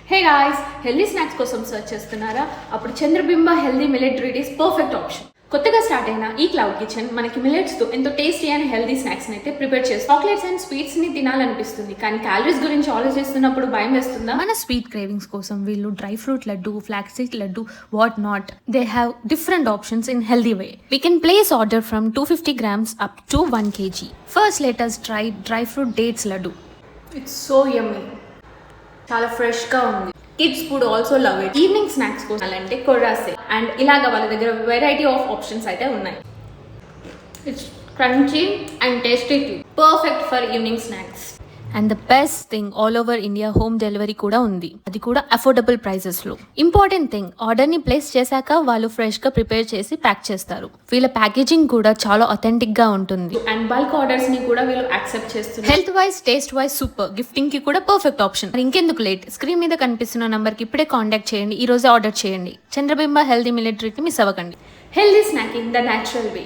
హే guys, healthy snacks కోసం search చేస్తున్నారా? అప్పుడు Chandrabimba healthy millet treat is perfect option. కొత్తగా స్టార్ట్ అయిన ఈ క్లౌడ్ కిచెన్ మనకి మిల్లెట్స్ తో ఎంతో టేస్టీ అండ్ హెల్దీ స్నాక్స్ అయితే ప్రిపేర్ చేస్తుంది. చాక్లెట్స్ అండ్ స్వీట్స్ ని తినాలనిపిస్తుంది, కానీ క్యాలరీస్ గురించి ఆలోచిస్తున్నప్పుడు భయం వేస్తుందా? మన స్వీట్ క్రేవింగ్స్ కోసం వీళ్ళు dry fruit laddu, flaxseed laddu, what not, they have different options in healthy way. We can place order from 250 grams up to 1 kg. First let us try dry fruit dates laddu. It's so yummy, చాలా fresh గా ఉంది. Kids food also love it. Evening snacks కోసం అంటే కొర్రాసే and ఇలాగ వాళ్ళ దగ్గర variety of options అయితే ఉన్నాయి. It's crunchy and tasty two, perfect for evening snacks. And the best thing, all over India home delivery కూడా ఉంది, అది కూడా అఫోర్డబుల్ ప్రైసెస్ లో. ఇంపార్టెంట్ థింగ్, ఆర్డర్ ని ప్లేస్ చేశాక వాళ్ళు ఫ్రెష్ గా ప్రిపేర్ చేసి ప్యాక్ చేస్తారు. వీళ్ళ ప్యాకేజింగ్ కూడా చాలా అథెంటిక్ గా ఉంటుంది. అండ్ బల్క్ ఆర్డర్స్ ని కూడా వీళ్ళు యాక్సెప్ట్ చేస్తున్నారు. Health wise, taste wise super. Gifting కి కూడా పర్ఫెక్ట్ ఆప్షన్. ఇంకెందుకు లేట్, స్క్రీన్ మీద కనిపిస్తున్న నంబర్ కి ఇప్పుడే కాంటాక్ట్ చేయండి. ఈ రోజే ఆర్డర్ చేయండి. చంద్రబింబ హెల్దీ మిల్లెట్ ట్రీట్ ని మిస్ అవ్వకండి. Healthy snacking the natural way.